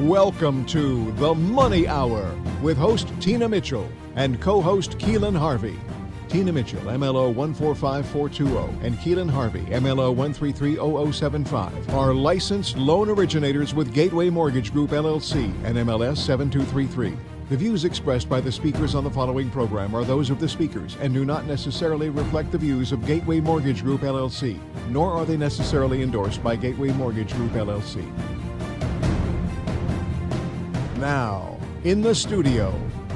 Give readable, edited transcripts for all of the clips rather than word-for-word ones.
Welcome to The Money Hour with host Tina Mitchell and co-host Keelan Harvey. Tina Mitchell, MLO 145420, and Keelan Harvey, MLO 1330075, are licensed loan originators with Gateway Mortgage Group, LLC, and MLS 7233. The views expressed by the speakers on the following program are those of the speakers and do not necessarily reflect the views of Gateway Mortgage Group, LLC, nor are they necessarily endorsed by Gateway Mortgage Group, LLC. Now, in the studio,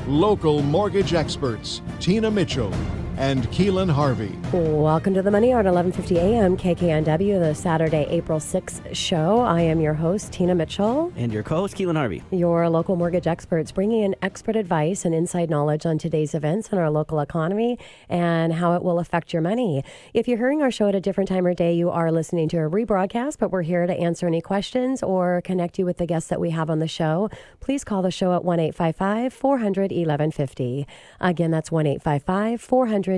local mortgage experts Tina Mitchell and Keelan Harvey. Welcome to the Money Hour at 11:50 a.m. KKNW, the Saturday, April 6th show. I am your host, Tina Mitchell. And your co-host, Keelan Harvey. Your local mortgage experts bringing in expert advice and inside knowledge on today's events in our local economy and how it will affect your money. If you're hearing our show at a different time or day, you are listening to a rebroadcast, but we're here to answer any questions or connect you with the guests that we have on the show. Please call the show at 1-855-400-1150. Again, that's 1-855-400-1150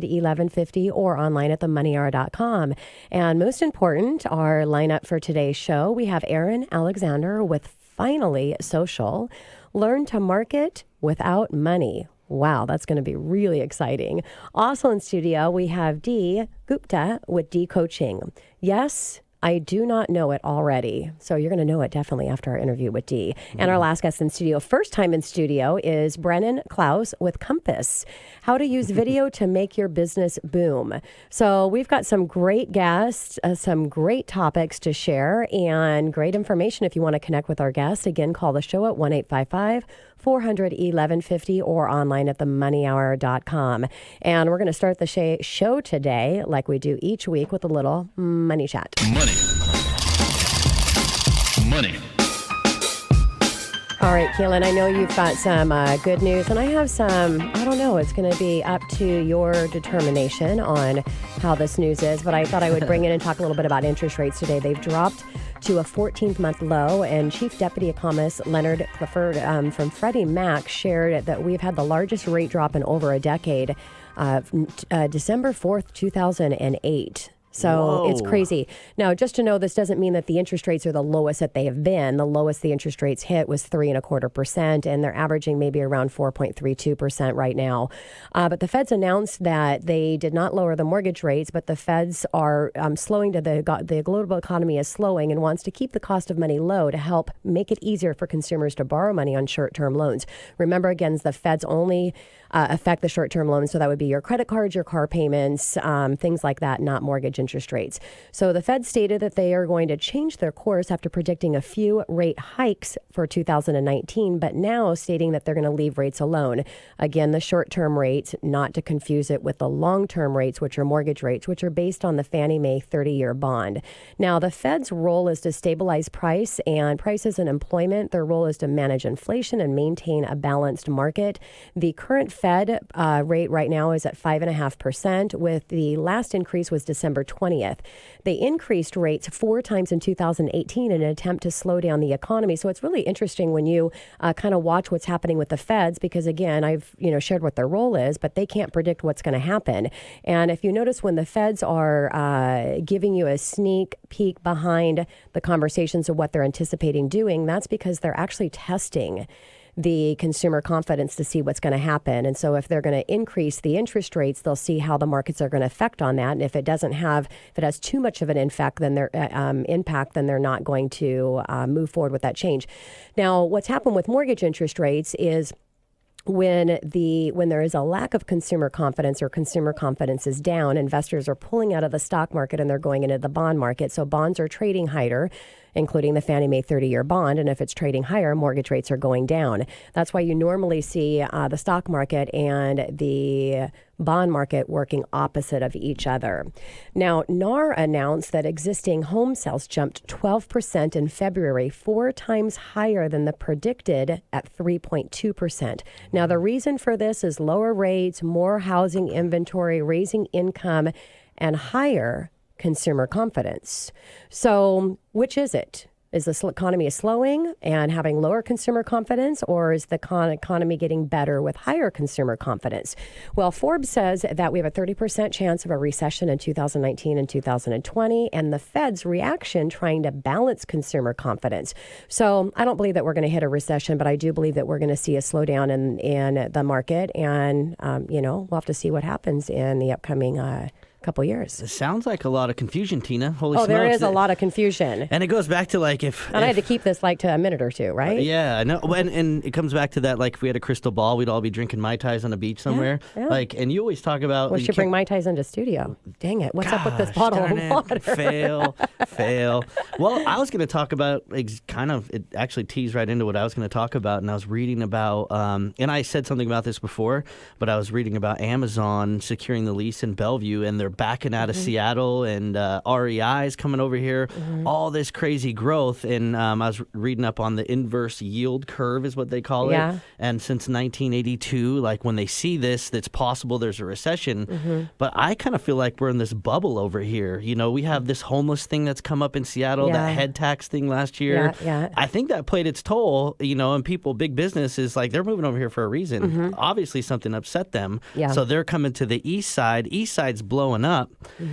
or online at themoneyhour.com. And most important, our lineup for today's show, we have Aaron Alexander with Finally Social. Learn to market without money. Wow, that's going to be really exciting. Also in studio, we have Dee Gupta with Dee Coaching. Yes, I do not know it already, so you're going to know it definitely after our interview with Dee. And our last guest in studio, first time in studio, is Brennen Clouse with Compass. How to use video to make your business boom. So we've got some great guests, some great topics to share, and great information if you want to connect with our guests. Again, call the show at 1-855-400-1150 or online at themoneyhour.com. And we're going to start the show today, like we do each week, with a little money chat. Money. All right, Keelan, I know you've got some good news, and I have some, I don't know, it's going to be up to your determination on how this news is, but I thought I would bring in and talk a little bit about interest rates today. They've dropped to a 14th-month low, and Chief Deputy Economist Leonard Clifford from Freddie Mac shared that we've had the largest rate drop in over a decade, December 4th, 2008. So It's crazy. Now, just to know, this doesn't mean that the interest rates are the lowest that they have been. The lowest the interest rates hit was 3.25%, and they're averaging maybe around 4.32% right now. But the Feds announced that they did not lower the mortgage rates, but the Feds are slowing to the global economy is slowing and wants to keep the cost of money low to help make it easier for consumers to borrow money on short-term loans. Remember, again, the Feds only affect the short-term loans, so that would be your credit cards, your car payments, things like that, not mortgage interest rates. So the Fed stated that they are going to change their course after predicting a few rate hikes for 2019, but now stating that they're going to leave rates alone. Again, the short-term rates, not to confuse it with the long-term rates, which are mortgage rates, which are based on the Fannie Mae 30-year bond. Now, the Fed's role is to stabilize prices and employment. Their role is to manage inflation and maintain a balanced market. The current Fed rate right now is at 5.5%, with the last increase was December 20th. They increased rates 4 times in 2018 in an attempt to slow down the economy. So it's really interesting when you kind of watch what's happening with the Feds, because again, I've shared what their role is, but they can't predict what's going to happen. And if you notice, when the Feds are giving you a sneak peek behind the conversations of what they're anticipating doing, that's because they're actually testing the consumer confidence to see what's going to happen. And so if they're going to increase the interest rates, they'll see how the markets are going to affect on that. And if it has too much of an impact, then they're not going to move forward with that change. Now, what's happened with mortgage interest rates is when there is a lack of consumer confidence, or consumer confidence is down, investors are pulling out of the stock market and they're going into the bond market. So bonds are trading higher, including the Fannie Mae 30-year bond. And if it's trading higher, mortgage rates are going down. That's why you normally see the stock market and the bond market working opposite of each other. Now, NAR announced that existing home sales jumped 12% in February, 4 times higher than the predicted at 3.2%. Now, the reason for this is lower rates, more housing inventory, raising income, and higher consumer confidence. So which is it? Is the economy slowing and having lower consumer confidence, or is the economy getting better with higher consumer confidence? Well, Forbes says that we have a 30% chance of a recession in 2019 and 2020, and the Fed's reaction trying to balance consumer confidence. So I don't believe that we're going to hit a recession, but I do believe that we're going to see a slowdown in the market, and we'll have to see what happens in the upcoming couple years. It sounds like a lot of confusion, Tina. Holy smokes. There is a lot of confusion. And it goes back to I had to keep this to a minute or two, right? Yeah, no, and it comes back to that, if we had a crystal ball, we'd all be drinking Mai Tais on a beach somewhere. Yeah. And you always talk about... We should bring Mai Tais into studio. Dang it. What's up with this bottle of water? Fail. Well, I was going to talk about, it actually teased right into what I was going to talk about, and I was reading about, and I said something about this before, but I was reading about Amazon securing the lease in Bellevue, and they're backing out of Seattle, and REI is coming over here, all this crazy growth. And I was reading up on the inverse yield curve is what they call it. And since 1982, when they see this, it's possible there's a recession. But I kind of feel like we're in this bubble over here. We have this homeless thing that's come up in Seattle, that head tax thing last year. I think that played its toll, and people, big business is they're moving over here for a reason. Obviously something upset them. So they're coming to the east side. East side's blowing up.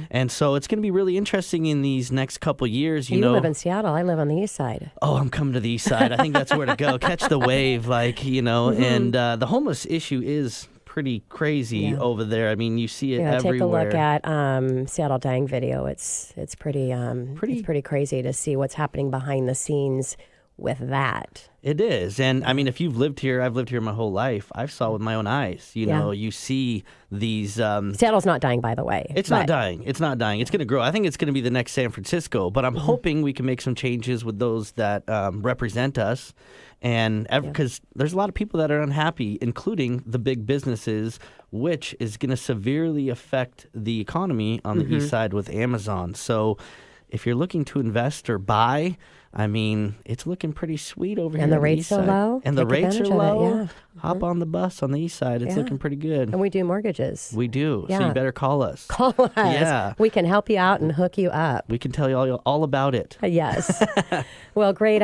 And so it's going to be really interesting in these next couple years. You live in Seattle. I live on the east side. Oh, I'm coming to the east side. I think that's where to go. Catch the wave, and the homeless issue is pretty crazy over there. I mean, you see it everywhere. Take a look at Seattle Dying video. It's pretty crazy to see what's happening behind the scenes with that. It is. And I mean, if you've lived here, I've lived here my whole life. I've saw with my own eyes, you see these... Seattle's not dying, by the way. It's not dying. It's not dying. It's going to grow. I think it's going to be the next San Francisco, but I'm hoping we can make some changes with those that represent us. And because there's a lot of people that are unhappy, including the big businesses, which is going to severely affect the economy on the east side with Amazon. So if you're looking to invest or buy, I mean, it's looking pretty sweet over here. And the rates are low. And the rates are low. Hop on the bus on the east side. It's looking pretty good. And we do mortgages. We do. So you better call us. Call us. Yeah. We can help you out and hook you up. We can tell you all about it. Yes. Well, great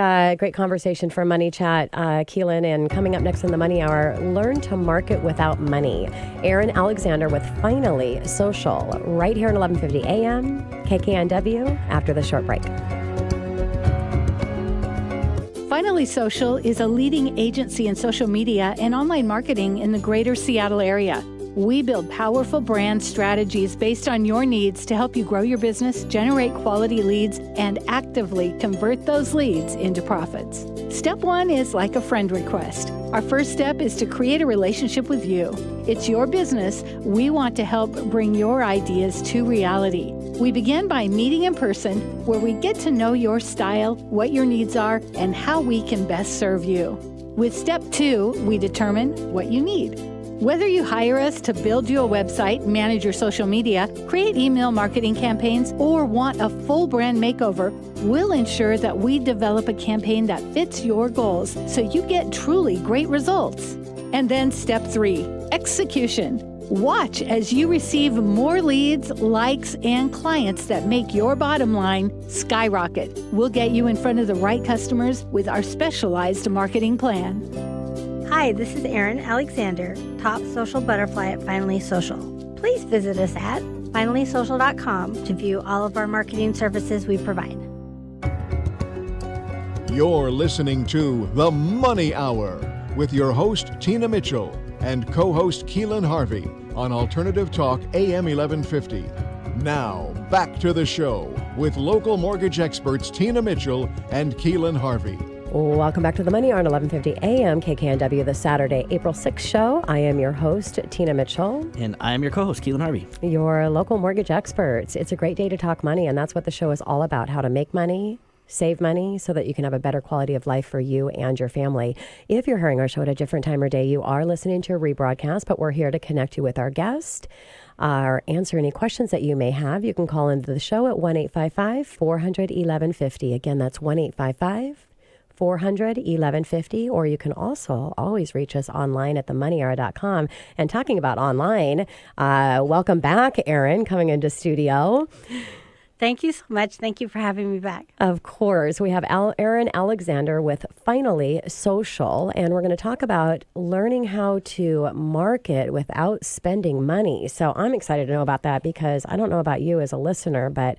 conversation for Money Chat, Keelan. And coming up next in the Money Hour, learn to market without money. Aaron Alexander with Finally Social, right here at 11:50 a.m. KKNW after the short break. Finally Social is a leading agency in social media and online marketing in the greater Seattle area. We build powerful brand strategies based on your needs to help you grow your business, generate quality leads, and actively convert those leads into profits. Step 1 is like a friend request. Our first step is to create a relationship with you. It's your business. We want to help bring your ideas to reality. We begin by meeting in person, where we get to know your style, what your needs are, and how we can best serve you. With step 2, we determine what you need. Whether you hire us to build you a website, manage your social media, create email marketing campaigns, or want a full brand makeover, we'll ensure that we develop a campaign that fits your goals so you get truly great results. And then step 3, execution. Watch as you receive more leads, likes, and clients that make your bottom line skyrocket. We'll get you in front of the right customers with our specialized marketing plan. Hi, this is Erin Alexander, top social butterfly at Finally Social. Please visit us at finallysocial.com to view all of our marketing services we provide. You're listening to The Money Hour with your host, Tina Mitchell, and co-host Keelan Harvey on Alternative Talk AM 1150. Now, back to the show with local mortgage experts Tina Mitchell and Keelan Harvey. Welcome back to the Money Hour on 11:50 a.m. KKNW, the Saturday, April 6th show. I am your host, Tina Mitchell. And I am your co-host, Keelan Harvey. Your local mortgage experts. It's a great day to talk money, and that's what the show is all about, how to make money, save money, so that you can have a better quality of life for you and your family. If you're hearing our show at a different time or day, you are listening to a rebroadcast, but we're here to connect you with our guest or answer any questions that you may have. You can call into the show at 1-855-400-1150. Again, that's 1-855-400-1150, or you can also always reach us online at themoneyhour.com. And talking about online, welcome back, Erin, coming into studio. Thank you so much. Thank you for having me back. Of course. We have Erin Alexander with Finally Social, and we're going to talk about learning how to market without spending money. So I'm excited to know about that because I don't know about you as a listener, but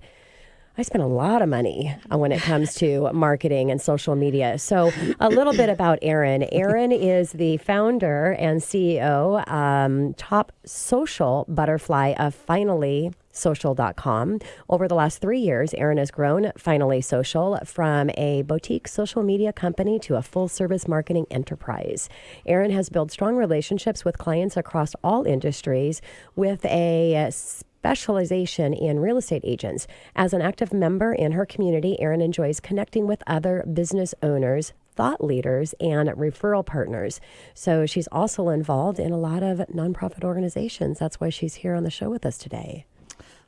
I spend a lot of money when it comes to marketing and social media. So a little bit about Erin. Erin is the founder and CEO, top social butterfly of FinallySocial.com. Over the last 3 years, Erin has grown Finally Social from a boutique social media company to a full-service marketing enterprise. Erin has built strong relationships with clients across all industries with a specialization in real estate agents. As an active member in her community, Erin enjoys connecting with other business owners, thought leaders, and referral partners. So she's also involved in a lot of nonprofit organizations. That's why she's here on the show with us today.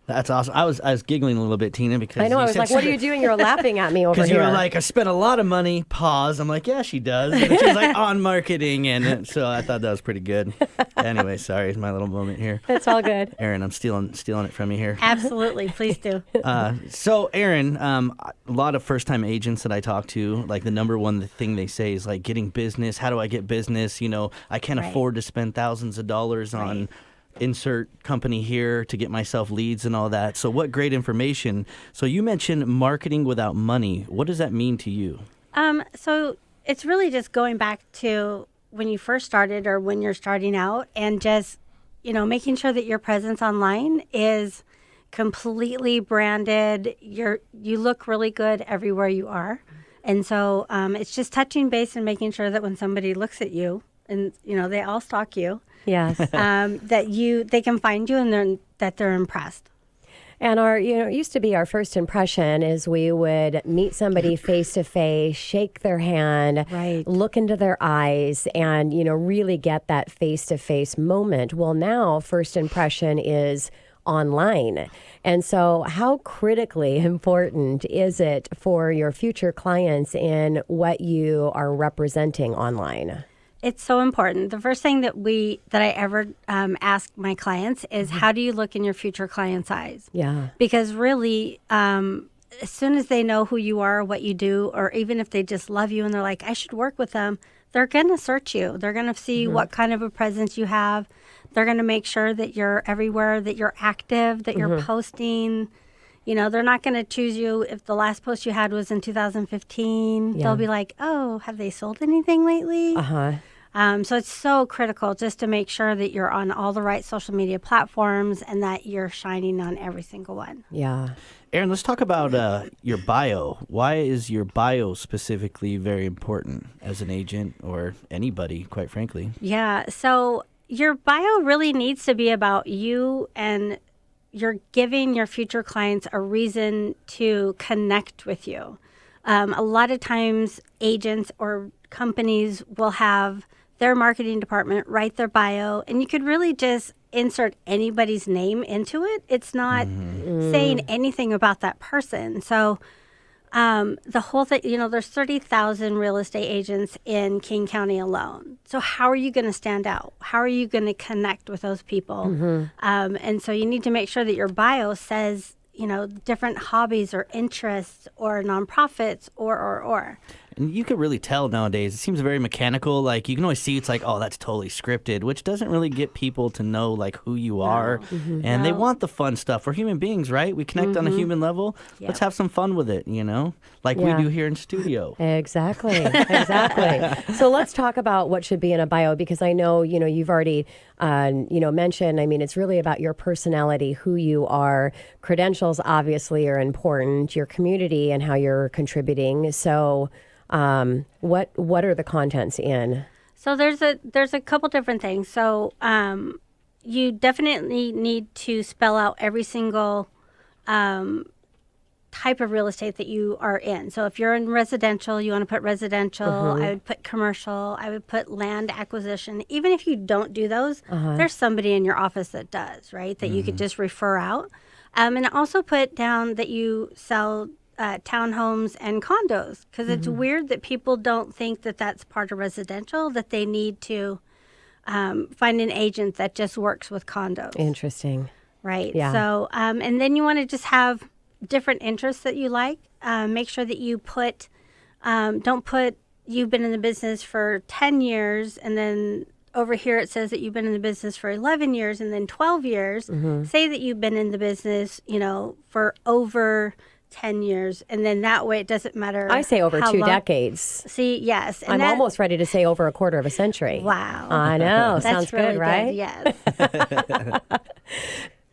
That's awesome. I was giggling a little bit, Tina, because I know. I was like, what are you doing? You're laughing at me over here. Because you were like, I spent a lot of money. Pause. I'm like, yeah, she does. And she was like, on marketing. And so I thought that was pretty good. Anyway, sorry. It's my little moment here. It's all good. Erin, I'm stealing it from you here. Absolutely. Please do. So, Erin, a lot of first-time agents that I talk to, like the number one thing they say is like getting business. How do I get business? You know, I can't afford to spend thousands of dollars on insert company here to get myself leads and all that. So what great information. So you mentioned marketing without money. What does that mean to you? So it's really just going back to when you first started or when you're starting out and just, making sure that your presence online is completely branded. You look really good everywhere you are. And so it's just touching base and making sure that when somebody looks at you and, they all stalk you. Yes. That they can find you and that they're impressed. And it used to be our first impression is we would meet somebody face to face, shake their hand, look into their eyes, and, really get that face to face moment. Well, now first impression is online. And so how critically important is it for your future clients in what you are representing online? It's so important. The first thing that I ever ask my clients is, how do you look in your future client's eyes? Yeah. Because really, as soon as they know who you are, what you do, or even if they just love you and they're like, I should work with them, they're going to search you. They're going to see what kind of a presence you have. They're going to make sure that you're everywhere, that you're active, that you're posting. They're not going to choose you if the last post you had was in 2015. They'll be like, oh, have they sold anything lately? So it's so critical just to make sure that you're on all the right social media platforms and that you're shining on every single one. Yeah. Erin, let's talk about your bio. Why is your bio specifically very important as an agent or anybody, quite frankly? Yeah. So your bio really needs to be about you, and you're giving your future clients a reason to connect with you. A lot of times agents or companies will have their marketing department write their bio, and you could really just insert anybody's name into it. It's not saying anything about that person. So the whole thing, there's 30,000 real estate agents in King County alone. So how are you going to stand out? How are you going to connect with those people? And so you need to make sure that your bio says, different hobbies or interests or nonprofits or. And you can really tell nowadays. It seems very mechanical. Like, you can always see it's like, oh, that's totally scripted, which doesn't really get people to know, like, who you are. And they want the fun stuff. We're human beings, right? We connect on a human level. Let's have some fun with it, like we do here in studio. Exactly. So let's talk about what should be in a bio, because I know, you've already, mentioned, it's really about your personality, who you are. Credentials obviously are important, your community and how you're contributing. So what are the contents in? So there's a couple different things. So you definitely need to spell out every single type of real estate that you are in. So if you're in residential, you want to put residential. I would put commercial. I would put land acquisition. Even if you don't do those, there's somebody in your office that does, right? That you could just refer out. And also put down that you sell townhomes and condos, because it's weird that people don't think that that's part of residential, that they need to find an agent that just works with condos. Interesting. Right. Yeah. So, and then you want to just have different interests that you like. Make sure that you put, don't put you've been in the business for 10 years and then over here it says that you've been in the business for 11 years and then 12 years. Say that you've been in the business, for over 10 years. And then that way it doesn't matter. I say over how 2 long. decades. See, yes. And I'm almost ready to say over a quarter of a century. Wow. I know. That's Sounds really good, right? Yes.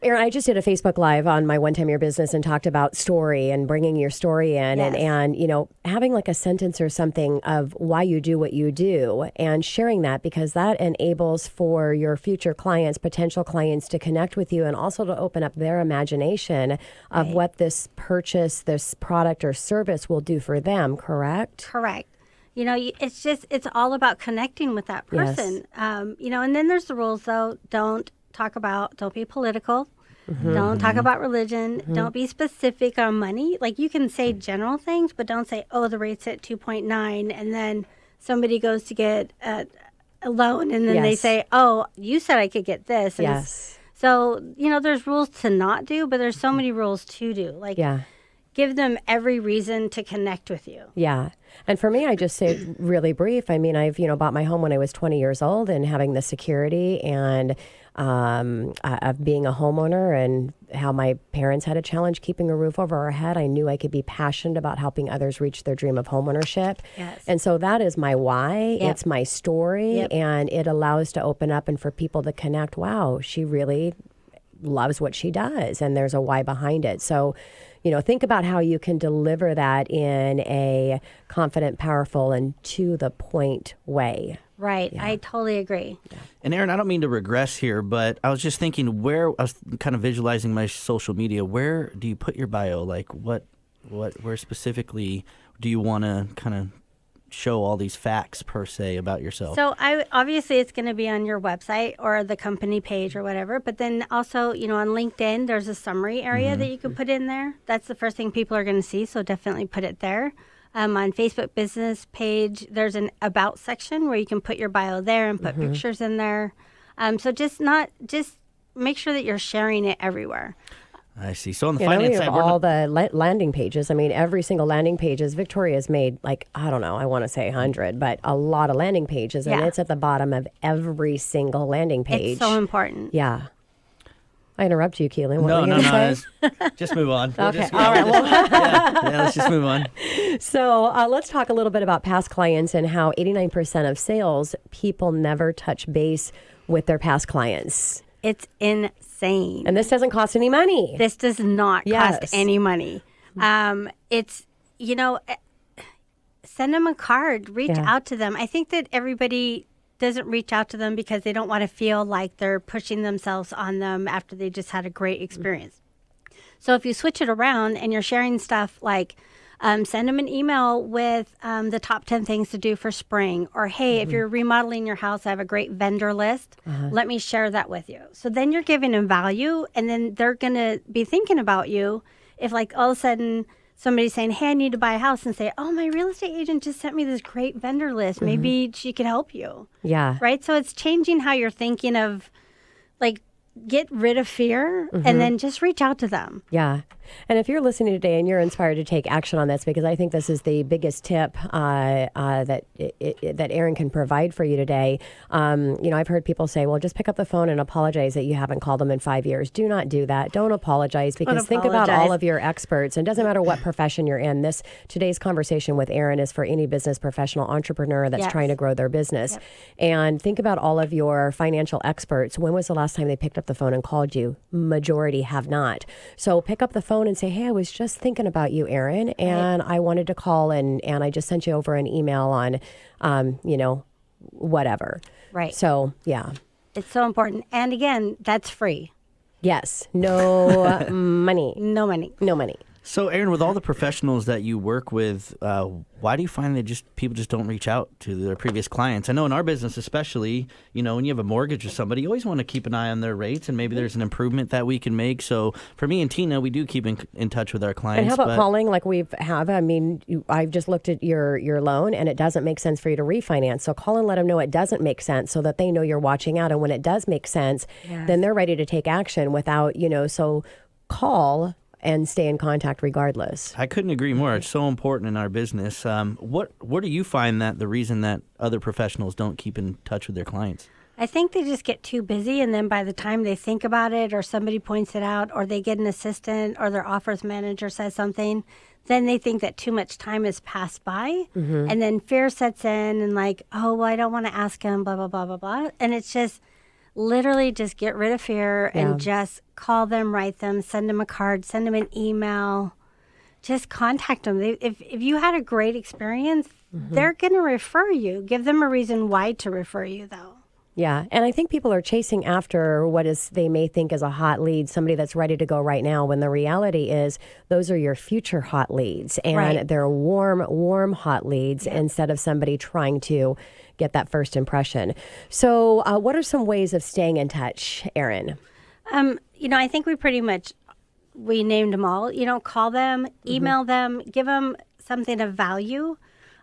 Aaron, I just did a Facebook Live on my One Time Your Business and talked about story and bringing your story in Yes. and having like a sentence or something of why you do what you do and sharing that because that enables for your future clients, potential clients to connect with you and also to open up their imagination of what this purchase, this product or service will do for them, correct? Correct. It's all about connecting with that Yes. person. And then there's the rules though. Don't be political. Don't talk about religion. Don't be specific on money. Like you can say general things, but don't say, oh, the rate's at 2.9. And then somebody goes to get a loan and then they Yes. say, oh, you said I could get this. And Yes. so, there's rules to not do, but there's so many rules to do. Like give them every reason to connect with you. Yeah. And for me, I just say really brief. I mean, I've, bought my home when I was 20 years old and having the security and of being a homeowner and how my parents had a challenge keeping a roof over our head. I knew I could be passionate about helping others reach their dream of homeownership. Yes. And so that is my why. Yep. It's my story. Yep. And it allows to open up and for people to connect. Wow, she really loves what she does. And there's a why behind it. So, think about how you can deliver that in a confident, powerful, and to the point way. Right. I totally agree. And Aaron, I don't mean to regress here, but I was just thinking I was kind of visualizing my social media. Where do you put your bio? Like where specifically do you want to kind of show all these facts per se about yourself? So obviously it's going to be on your website or the company page or whatever, but then also, on LinkedIn, there's a summary area that you can put in there. That's the first thing people are going to see. So definitely put it there. On Facebook business page, there's an about section where you can put your bio there and put pictures in there. So just make sure that you're sharing it everywhere. I see. So on the We finance have side, all the landing pages. I mean, every single landing pages, Victoria's made I don't know, I want to say 100, but a lot of landing pages. And Yeah. it's at the bottom of every single landing page. It's so important. Yeah. I interrupt you, Keelan. What no, were you no, gonna say? just move on. We'll Okay. just- All right. Well, yeah, let's just move on. so let's talk a little bit about past clients and how 89% of sales people never touch base with their past clients. It's insane. And this doesn't cost any money. This does not Yes. cost any money. It's, send them a card, reach out to them. I think that everybody doesn't reach out to them because they don't want to feel like they're pushing themselves on them after they just had a great experience. So if you switch it around and you're sharing stuff like, send them an email with the top 10 things to do for spring. Or, hey, if you're remodeling your house, I have a great vendor list. Let me share that with you. So then you're giving them value, and then they're going to be thinking about you. If, all of a sudden, somebody's saying, hey, I need to buy a house, and say, oh, my real estate agent just sent me this great vendor list. Maybe she could help you. Yeah. Right? So it's changing how you're thinking of, get rid of fear and then just reach out to them. Yeah. And if you're listening today and you're inspired to take action on this, because I think this is the biggest tip that Aaron can provide for you today. I've heard people say, well, just pick up the phone and apologize that you haven't called them in 5 years. Do not do that. Don't apologize because think about all of your experts. And it doesn't matter what profession you're in. Today's conversation with Aaron is for any business professional entrepreneur that's trying to grow their business. And think about all of your financial experts. When was the last time they picked up the phone and called you? Majority have not. So pick up the phone and say, hey, I was just thinking about you, Aaron, and I wanted to call and I just sent you over an email on, whatever. Right. So, yeah. It's so important. And again, that's free. Yes. No money. No money. No money. So, Aaron, with all the professionals that you work with, why do you find that people just don't reach out to their previous clients? I know in our business, especially, when you have a mortgage with somebody, you always want to keep an eye on their rates, and maybe there's an improvement that we can make. So, for me and Tina, we do keep in touch with our clients. And how about calling like I mean, I've just looked at your loan, and it doesn't make sense for you to refinance. So call and let them know it doesn't make sense so that they know you're watching out. And when it does make sense, then they're ready to take action without, so call and stay in contact regardless. I couldn't agree more. It's so important in our business. What do you find that the reason that other professionals don't keep in touch with their clients? I think they just get too busy, and then by the time they think about it or somebody points it out or they get an assistant or their offers manager says something, then they think that too much time has passed by. And then fear sets in and like, oh, well, I don't want to ask him, blah, blah, blah, blah, blah. And it's just literally just get rid of fear and just call them, write them, send them a card, send them an email. Just contact them. If you had a great experience, they're going to refer you. Give them a reason why to refer you, though. Yeah, and I think people are chasing after what is they may think is a hot lead, somebody that's ready to go right now, when the reality is those are your future hot leads, and they're warm hot leads instead of somebody trying to get that first impression. So what are some ways of staying in touch, Erin? I think we named them all. Call them, email them, give them something of value,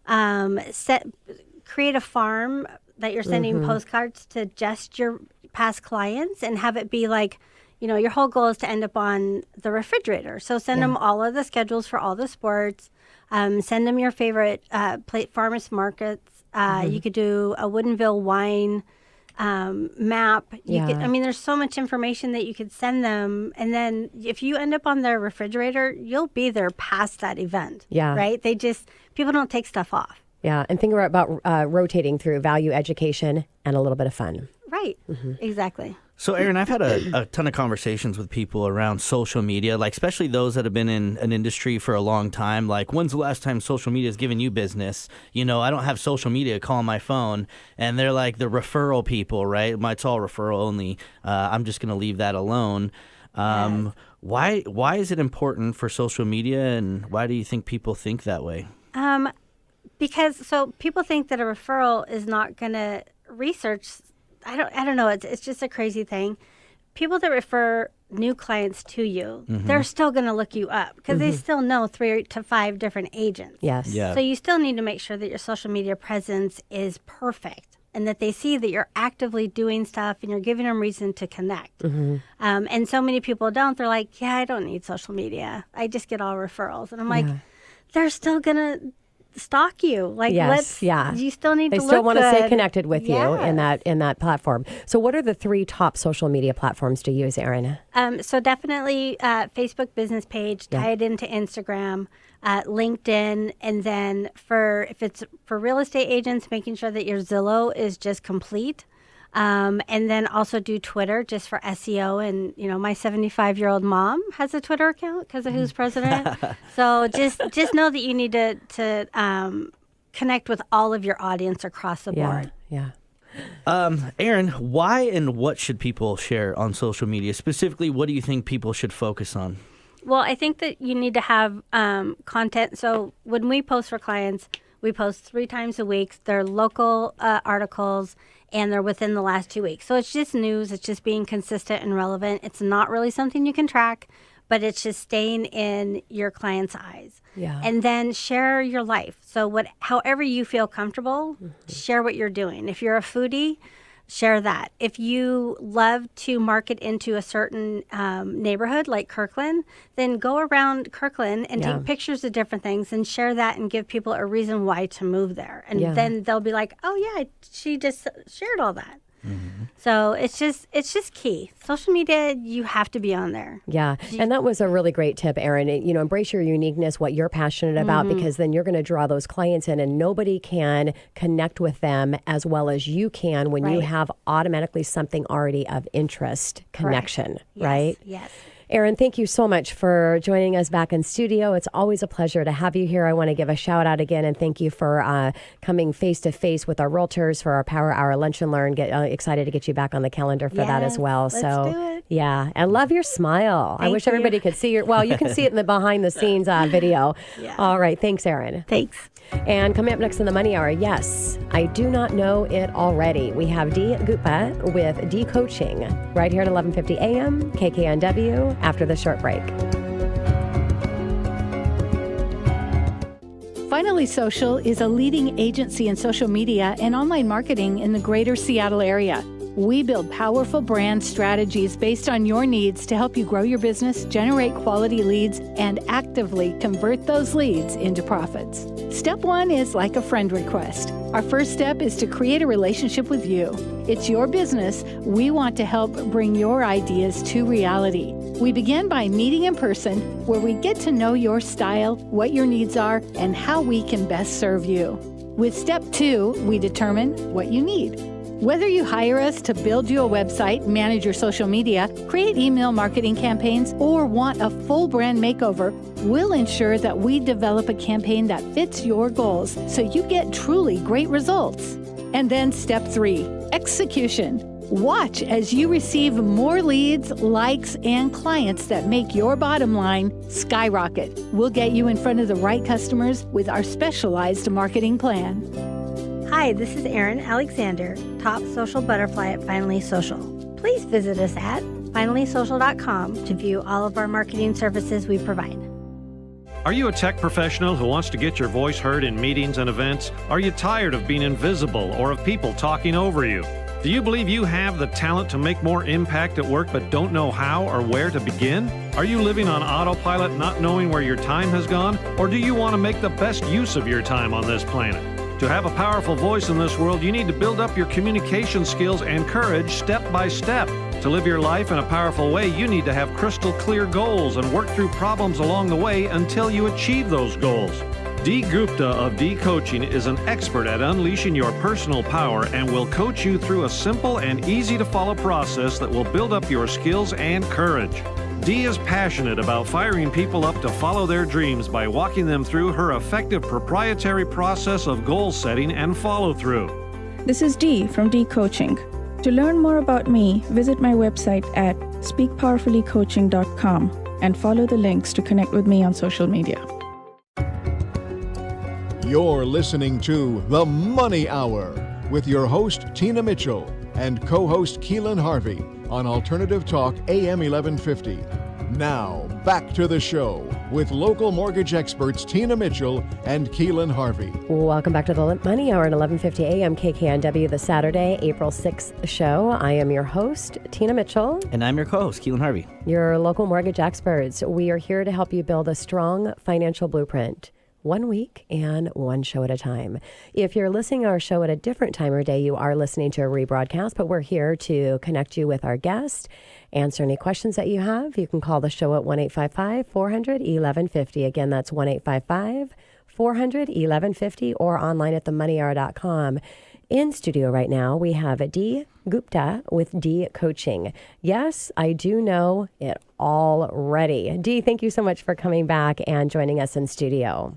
create a farm that you're sending postcards to just your past clients and have it be like, your whole goal is to end up on the refrigerator. So send them all of the schedules for all the sports. Send them your favorite farmers markets. You could do a Woodinville wine map. There's so much information that you could send them. And then if you end up on their refrigerator, you'll be there past that event. Yeah. Right? People don't take stuff off. Yeah, and think about rotating through value education and a little bit of fun. Right, exactly. So, Erin, I've had a ton of conversations with people around social media, like especially those that have been in an industry for a long time. Like, when's the last time social media has given you business? I don't have social media, call on my phone. And they're like the referral people, right? It's all referral only. I'm just going to leave that alone. Why is it important for social media, and why do you think people think that way? Because people think that a referral is not going to research. I don't know. It's just a crazy thing. People that refer new clients to you, they're still going to look you up because they still know 3 to 5 different agents. Yes. Yeah. So you still need to make sure that your social media presence is perfect and that they see that you're actively doing stuff and you're giving them reason to connect. And so many people don't. They're like, I don't need social media. I just get all referrals. And I'm like, they're still going to stalk you. Like, you still need to look good. They still want to stay connected with you in that platform. So what are the 3 top social media platforms to use, Erin? So definitely Facebook business page, tie it into Instagram, LinkedIn, and then if it's for real estate agents, making sure that your Zillow is just complete. And then also do Twitter just for SEO. And, my 75-year-old mom has a Twitter account because of who's president. So just know that you need to connect with all of your audience across the board. Yeah. Erin, why and what should people share on social media? Specifically, what do you think people should focus on? Well, I think that you need to have content. So when we post for clients, we post 3 times a week. They're local articles, and they're within the last 2 weeks. So it's just news. It's just being consistent and relevant. It's not really something you can track, but it's just staying in your client's eyes. Yeah. And then share your life. So however you feel comfortable, share what you're doing. If you're a foodie, share that. If you love to market into a certain neighborhood like Kirkland, then go around Kirkland and take pictures of different things and share that and give people a reason why to move there. And then they'll be like, oh yeah, she just shared all that. So it's just key. Social media, you have to be on there. Yeah, and that was a really great tip, Erin. Embrace your uniqueness, what you're passionate about, because then you're going to draw those clients in, and nobody can connect with them as well as you can when you have automatically something already of interest connection, right? Yes. Erin, thank you so much for joining us back in studio. It's always a pleasure to have you here. I want to give a shout out again and thank you for coming face to face with our realtors for our Power Hour Lunch and Learn. Get excited to get you back on the calendar for that as well. Let's do it. Yeah, and love your smile. I wish everybody could see you can see it in the behind the scenes video. Yeah. All right, thanks, Erin. Thanks. And coming up next in the Money Hour, yes, I do not know it already. We have Dee Gupta with Dee Coaching right here at 11:50 a.m. KKNW after the short break. Finally Social is a leading agency in social media and online marketing in the greater Seattle area. We build powerful brand strategies based on your needs to help you grow your business, generate quality leads, and actively convert those leads into profits. Step 1 is like a friend request. Our first step is to create a relationship with you. It's your business. We want to help bring your ideas to reality. We begin by meeting in person, where we get to know your style, what your needs are, and how we can best serve you. With step 2, we determine what you need. Whether you hire us to build you a website, manage your social media, create email marketing campaigns, or want a full brand makeover, we'll ensure that we develop a campaign that fits your goals so you get truly great results. And then step 3, execution. Watch as you receive more leads, likes, and clients that make your bottom line skyrocket. We'll get you in front of the right customers with our specialized marketing plan. Hi, this is Erin Alexander, top social butterfly at Finally Social. Please visit us at finallysocial.com to view all of our marketing services we provide. Are you a tech professional who wants to get your voice heard in meetings and events? Are you tired of being invisible or of people talking over you? Do you believe you have the talent to make more impact at work but don't know how or where to begin? Are you living on autopilot not knowing where your time has gone? Or do you want to make the best use of your time on this planet? To have a powerful voice in this world, you need to build up your communication skills and courage step by step. To live your life in a powerful way, you need to have crystal clear goals and work through problems along the way until you achieve those goals. Dee Gupta of Dee Coaching is an expert at unleashing your personal power and will coach you through a simple and easy-to-follow process that will build up your skills and courage. Dee is passionate about firing people up to follow their dreams by walking them through her effective proprietary process of goal setting and follow-through. This is Dee from Dee Coaching. To learn more about me, visit my website at speakpowerfullycoaching.com and follow the links to connect with me on social media. You're listening to The Money Hour with your host, Tina Mitchell, and co-host Keelan Harvey on Alternative Talk AM 1150. Now, back to the show with local mortgage experts Tina Mitchell and Keelan Harvey. Welcome back to the Money Hour at 1150 AM KKNW, the Saturday, April 6th show. I am your host, Tina Mitchell. And I'm your co-host, Keelan Harvey. Your local mortgage experts. We are here to help you build a strong financial blueprint. 1 week and one show at a time. If you're listening to our show at a different time or day, you are listening to a rebroadcast, but we're here to connect you with our guest, answer any questions that you have. You can call the show at 1-855-400-1150. Again, that's 1-855-400-1150 or online at themoneyhour.com. In studio right now, we have Dee Gupta with Dee Coaching. Yes, I do know it already. Dee, thank you so much for coming back and joining us in studio.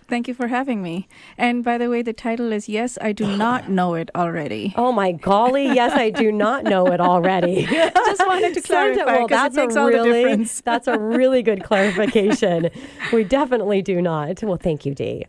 Thank you for having me. And by the way, the title is Yes, I Do Not Know It Already. Oh my golly, yes, I do not know it already. Just wanted to clarify because it makes all the difference. That's a really good clarification. We definitely do not. Well, thank you, Dee.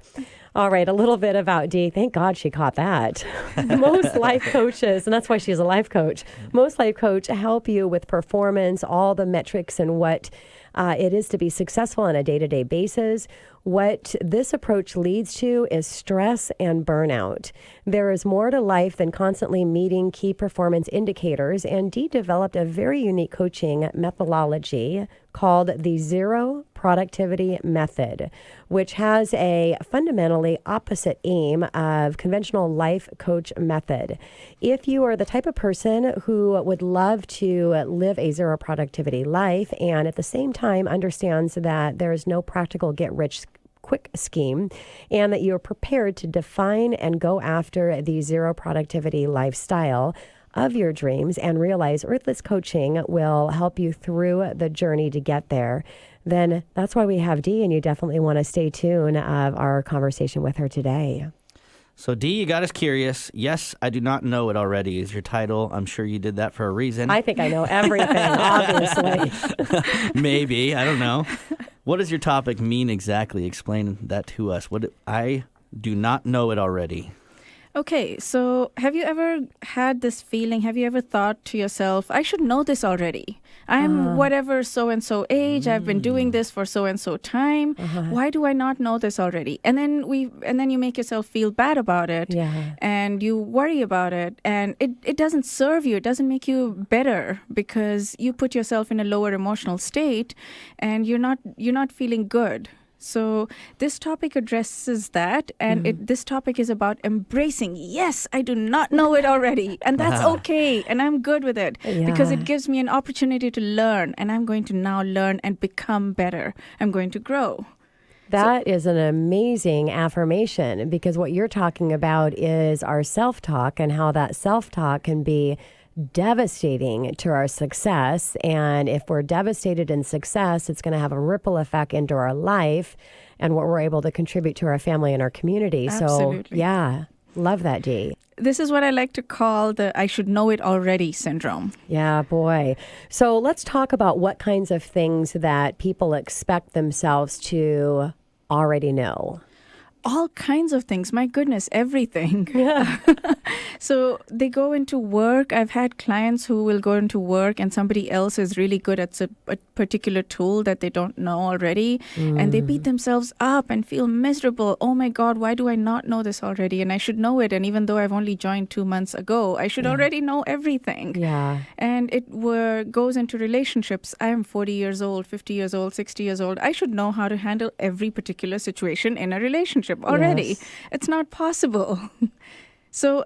All right, a little bit about Dee. Thank God she caught that. Most life coaches, and that's why she's a life coach, most life coach help you with performance, all the metrics and what it is to be successful on a day-to-day basis. What this approach leads to is stress and burnout. There is more to life than constantly meeting key performance indicators, and Dee developed a very unique coaching methodology called the Zero Productivity Method, which has a fundamentally opposite aim of conventional life coach method. If you are the type of person who would love to live a zero productivity life and at the same time understands that there is no practical get-rich quick scheme and that you're prepared to define and go after the zero productivity lifestyle of your dreams and realize Earthless Coaching will help you through the journey to get there, then that's why we have Dee, and you definitely want to stay tuned of our conversation with her today. So, Dee, you got us curious. Yes, I do not know it already is your title. I'm sure you did that for a reason. I think I know everything, obviously. Maybe. I don't know. What does your topic mean exactly? Explain that to us. I do not know it already. Okay, so have you ever had this feeling? Have you ever thought to yourself, I should know this already? I'm whatever so and so age. I've been doing this for so and so time. Why do I not know this already? And then you make yourself feel bad about it. Yeah. And you worry about it. And it doesn't serve you. It doesn't make you better because you put yourself in a lower emotional state and you're not feeling good. So this topic addresses that, and this topic is about embracing, yes, I do not know it already, and that's okay, and I'm good with it, because it gives me an opportunity to learn, and I'm going to now learn and become better. I'm going to grow. That is an amazing affirmation, because what you're talking about is our self-talk and how that self-talk can be devastating to our success. And if we're devastated in success, it's going to have a ripple effect into our life and what we're able to contribute to our family and our community. Absolutely. So, yeah, love that, Dee. This is what I like to call the I should know it already syndrome. Yeah, boy. So let's talk about what kinds of things that people expect themselves to already know. All kinds of things. My goodness, everything. Yeah. So they go into work. I've had clients who will go into work and somebody else is really good at a particular tool that they don't know already. And they beat themselves up and feel miserable. Oh my God, why do I not know this already? And I should know it. And even though I've only joined 2 months ago, I should already know everything. Yeah. And it goes into relationships. I am 40 years old, 50 years old, 60 years old. I should know how to handle every particular situation in a relationship already. Yes. It's not possible. So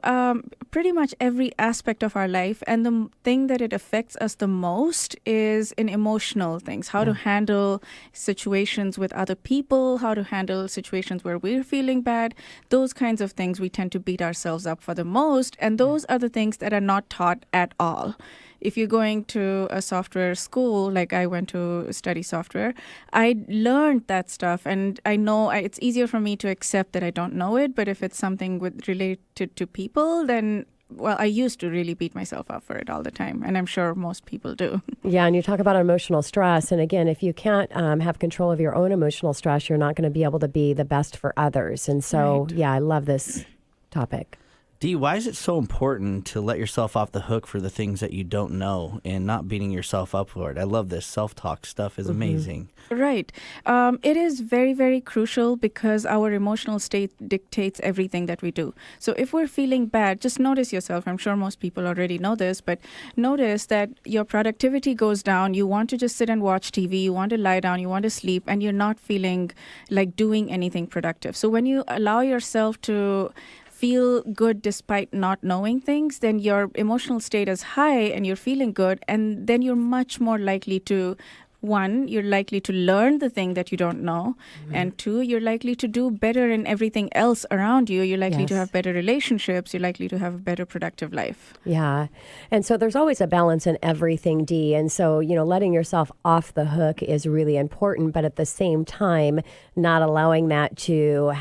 pretty much every aspect of our life, and the thing that it affects us the most is in emotional things, how to handle situations with other people, how to handle situations where we're feeling bad. Those kinds of things we tend to beat ourselves up for the most, and those are the things that are not taught at all. If you're going to a software school, like I went to study software, I learned that stuff, and I know it's easier for me to accept that I don't know it. But if it's something related to people, then, well, I used to really beat myself up for it all the time, and I'm sure most people do. Yeah, and you talk about emotional stress. And again, if you can't have control of your own emotional stress, you're not going to be able to be the best for others. And so, yeah, I love this topic. Dee, why is it so important to let yourself off the hook for the things that you don't know and not beating yourself up for it? I love this. Self-talk stuff is amazing. Right. It is very, very crucial because our emotional state dictates everything that we do. So if we're feeling bad, just notice yourself. I'm sure most people already know this, but notice that your productivity goes down. You want to just sit and watch TV. You want to lie down. You want to sleep, and you're not feeling like doing anything productive. So when you allow yourself to feel good despite not knowing things, then your emotional state is high and you're feeling good, and then you're much more likely to, one, you're likely to learn the thing that you don't know, and two, you're likely to do better in everything else around you. You're likely to have better relationships. You're likely to have a better productive life. Yeah. And so there's always a balance in everything, Dee. And so, letting yourself off the hook is really important, but at the same time, not allowing that to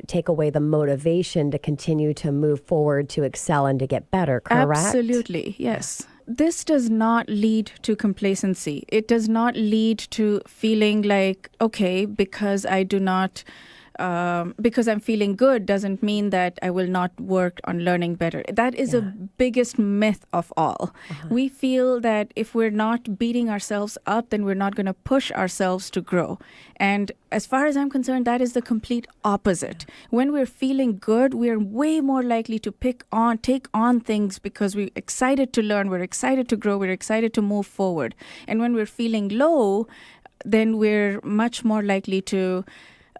take away the motivation to continue to move forward, to excel and to get better, correct? Absolutely, yes. This does not lead to complacency. It does not lead to feeling like, okay, because I do not because I'm feeling good doesn't mean that I will not work on learning better. That is the biggest myth of all. We feel that if we're not beating ourselves up, then we're not going to push ourselves to grow. And as far as I'm concerned, that is the complete opposite. When we're feeling good, we're way more likely to take on things because we're excited to learn, we're excited to grow, we're excited to move forward. And when we're feeling low, then we're much more likely to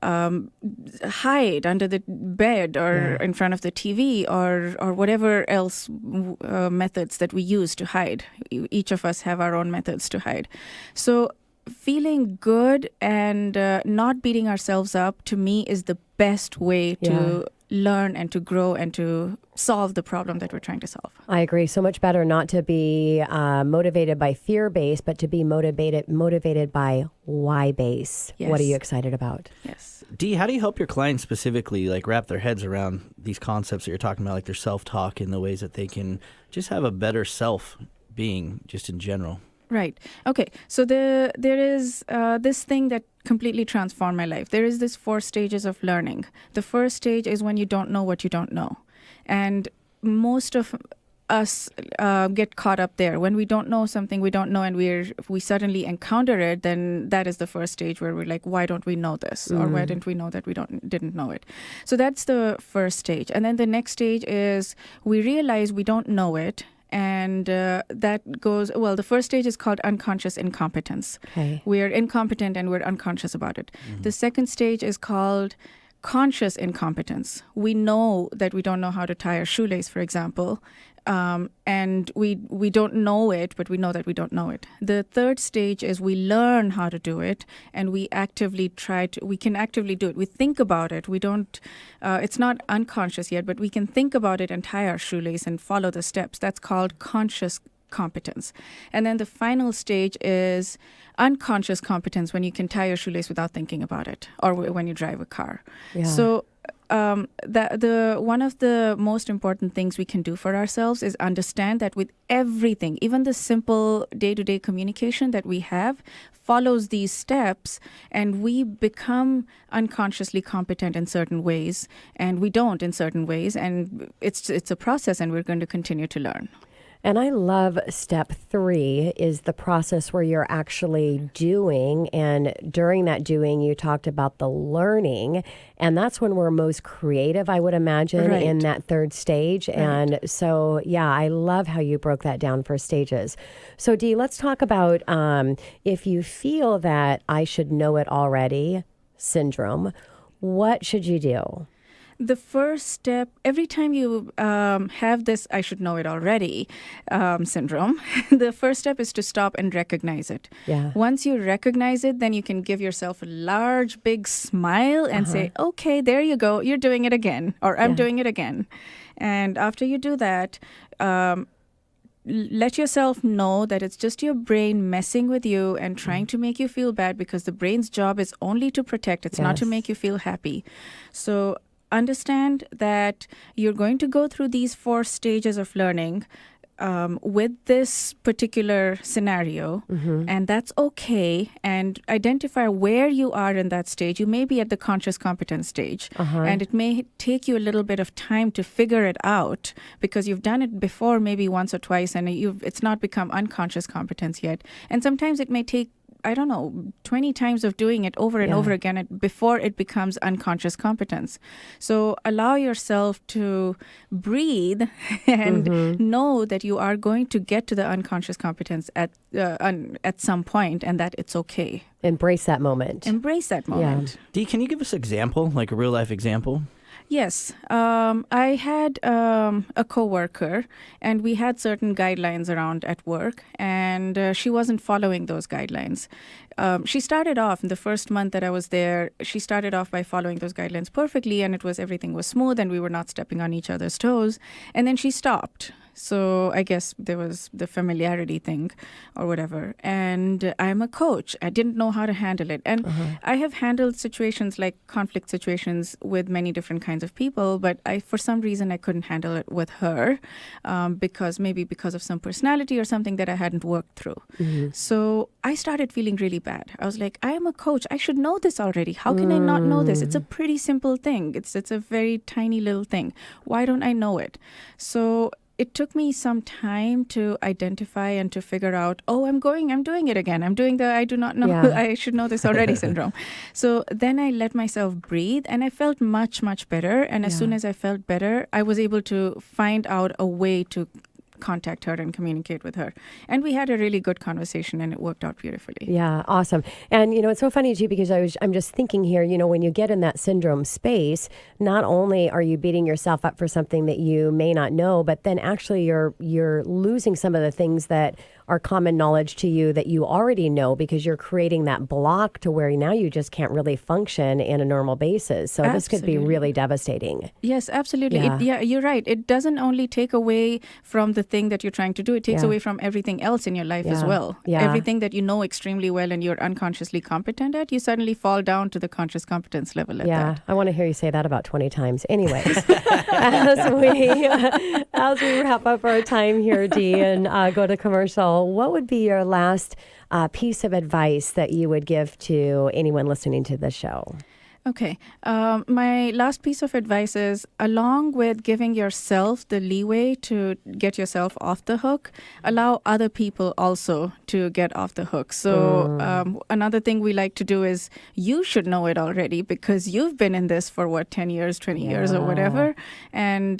hide under the bed or in front of the TV or whatever else methods that we use to hide. Each of us have our own methods to hide. So feeling good and not beating ourselves up, to me, is the best way to learn and to grow and to solve the problem that we're trying to solve. I agree. So much better not to be motivated by fear-based, but to be motivated by why-based. Yes. What are you excited about? Yes. Dee, how do you help your clients specifically wrap their heads around these concepts that you're talking about, like their self-talk, and the ways that they can just have a better self-being just in general? Right. Okay. So there is this thing that completely transformed my life. There is this 4 stages of learning. The first stage is when you don't know what you don't know. And most of us get caught up there. When we don't know something we don't know and we suddenly encounter it, then that is the first stage where we're like, why don't we know this? Or why didn't we know that we didn't know it? So that's the first stage. And then the next stage is we realize we don't know it. And that goes, well, the first stage is called unconscious incompetence. Okay. We are incompetent and we're unconscious about it. The second stage is called conscious incompetence. We know that we don't know how to tie our shoelace, for example, and we don't know it, but we know that we don't know it. The third stage is we learn how to do it, and we can actively do it. We think about it. We don't, it's not unconscious yet, but we can think about it and tie our shoelace and follow the steps. That's called conscious competence. And then the final stage is unconscious competence, when you can tie your shoelace without thinking about it, or when you drive a car. Yeah. So the one of the most important things we can do for ourselves is understand that with everything, even the simple day-to-day communication that we have follows these steps, and we become unconsciously competent in certain ways, and we don't in certain ways, and it's a process, and we're going to continue to learn. And I love step 3 is the process where you're actually doing. And during that doing, you talked about the learning. And that's when we're most creative, I would imagine, Right. in that third stage. Right. And so, yeah, I love how you broke that down for stages. So, Dee, let's talk about if you feel that I should know it already syndrome, what should you do? The first step, every time you have this I should know it already syndrome, the first step is to stop and recognize it. Yeah. Once you recognize it, then you can give yourself a large, big smile and say, okay, there you go. You're doing it again, or I'm doing it again. And after you do that, let yourself know that it's just your brain messing with you and trying to make you feel bad, because the brain's job is only to protect. It's not to make you feel happy. So understand that you're going to go through these 4 stages of learning with this particular scenario, and that's okay. And identify where you are in that stage. You may be at the conscious competence stage, and it may take you a little bit of time to figure it out, because you've done it before, maybe once or twice, and it's not become unconscious competence yet. And sometimes it may take 20 times of doing it over and over again before it becomes unconscious competence. So allow yourself to breathe and know that you are going to get to the unconscious competence at some point, and that it's okay. Embrace that moment. Embrace that moment. Dee, can you give us an example, like a real life example? Yes. I had a coworker, and we had certain guidelines around at work, and she wasn't following those guidelines. She started off in the first month that I was there. She started off by following those guidelines perfectly, and everything was smooth, and we were not stepping on each other's toes. And then she stopped. So I guess there was the familiarity thing or whatever. And I'm a coach. I didn't know how to handle it. And I have handled situations like conflict situations with many different kinds of people, but for some reason I couldn't handle it with her because of some personality or something that I hadn't worked through. So I started feeling really bad. I was like, I am a coach. I should know this already. How can I not know this? It's a pretty simple thing. It's a very tiny little thing. Why don't I know it? So it took me some time to identify and to figure out, I'm doing it again. I'm doing the I do not know, I should know this already syndrome. So then I let myself breathe, and I felt much, much better. And as soon as I felt better, I was able to find out a way to contact her and communicate with her. And we had a really good conversation, and it worked out beautifully. Yeah, awesome. And, it's so funny, too, because I'm just thinking here, when you get in that syndrome space, not only are you beating yourself up for something that you may not know, but then actually you're losing some of the things that are common knowledge to you that you already know, because you're creating that block to where now you just can't really function in a normal basis. So this could be really devastating. Yes, absolutely. Yeah. You're right. It doesn't only take away from the thing that you're trying to do, it takes Yeah. away from everything else in your life as Yeah. well. Yeah. Everything that you know extremely well and you're unconsciously competent at, you suddenly fall down to the conscious competence level at Yeah, that. I want to hear you say that about 20 times. Anyways, as we wrap up our time here, Dee, and go to commercial, what would be your last piece of advice that you would give to anyone listening to the show? Okay. My last piece of advice is, along with giving yourself the leeway to get yourself off the hook, allow other people also to get off the hook. So another thing we like to do is, you should know it already because you've been in this for 10 years, 20 years or whatever. And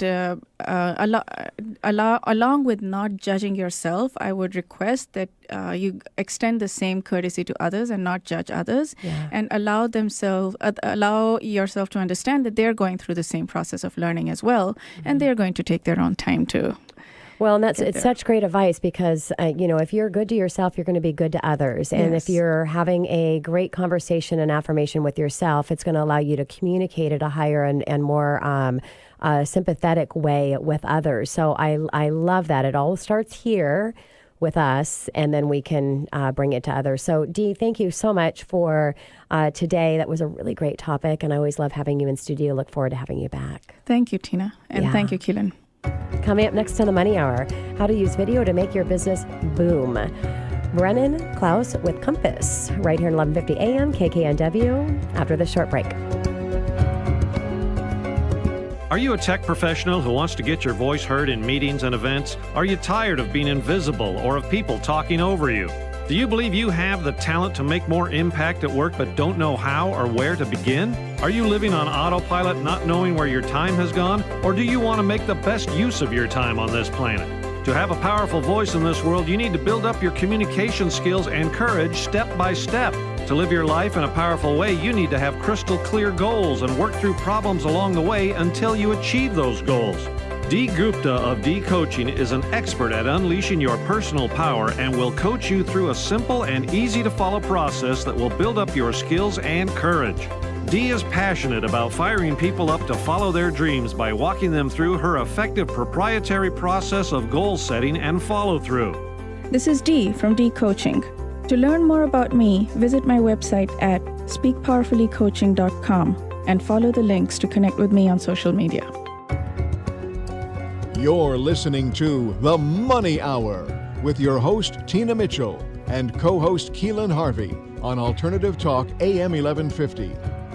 along with not judging yourself, I would request that you extend the same courtesy to others and not judge others, and allow yourself to understand that they're going through the same process of learning as well, and they're going to take their own time too. Well, and it's such great advice because, if you're good to yourself, you're going to be good to others. And if you're having a great conversation and affirmation with yourself, it's going to allow you to communicate at a higher and more sympathetic way with others. So I love that. It all starts here with us, and then we can bring it to others. So, Dee, thank you so much for today. That was a really great topic, and I always love having you in studio. Look forward to having you back. Thank you, Tina. And thank you, Keelan. Coming up next on the Money Hour, how to use video to make your business boom. Brennen Clouse with Compass, right here at 11:50 a.m. KKNW, after this short break. Are you a tech professional who wants to get your voice heard in meetings and events? Are you tired of being invisible or of people talking over you? Do you believe you have the talent to make more impact at work but don't know how or where to begin? Are you living on autopilot, not knowing where your time has gone? Or do you want to make the best use of your time on this planet? To have a powerful voice in this world, you need to build up your communication skills and courage step by step. To live your life in a powerful way, you need to have crystal clear goals and work through problems along the way until you achieve those goals. Dee Gupta of Dee Coaching is an expert at unleashing your personal power and will coach you through a simple and easy to follow process that will build up your skills and courage. Dee is passionate about firing people up to follow their dreams by walking them through her effective proprietary process of goal setting and follow through. This is Dee from Dee Coaching. To learn more about me, visit my website at speakpowerfullycoaching.com and follow the links to connect with me on social media. You're listening to The Money Hour with your host, Tina Mitchell, and co-host Keelan Harvey on Alternative Talk AM 1150.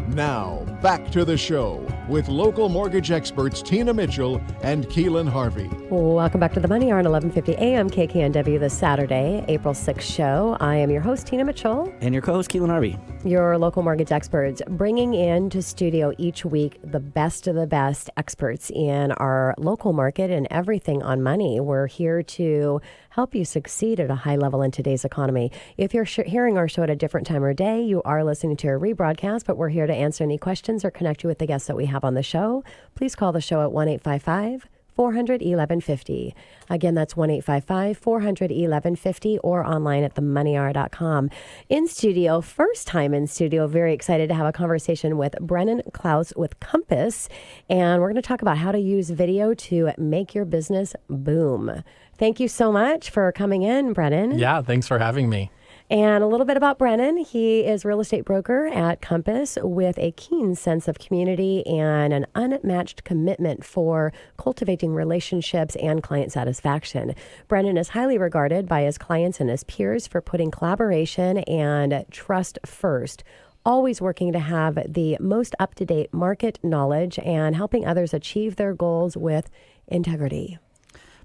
Now, back to the show with local mortgage experts Tina Mitchell and Keelan Harvey. Welcome back to the Money Hour on 11:50 a.m. KKNW, this Saturday, April 6th show. I am your host, Tina Mitchell. And your co-host, Keelan Harvey. Your local mortgage experts, bringing into studio each week the best of the best experts in our local market and everything on money. We're here to help you succeed at a high level in today's economy. If you're hearing our show at a different time or day, you are listening to a rebroadcast, but we're here to answer any questions or connect you with the guests that we have on the show. Please call the show at 1-855-400-1150. Again, that's 1-855-400-1150 or online at themoneyhour.com. In studio, first time in studio, very excited to have a conversation with Brennen Clouse with Compass. And we're going to talk about how to use video to make your business boom. Thank you so much for coming in, Brennen. Yeah, thanks for having me. And a little bit about Brennen. He is a real estate broker at Compass with a keen sense of community and an unmatched commitment for cultivating relationships and client satisfaction. Brennen is highly regarded by his clients and his peers for putting collaboration and trust first, always working to have the most up-to-date market knowledge and helping others achieve their goals with integrity.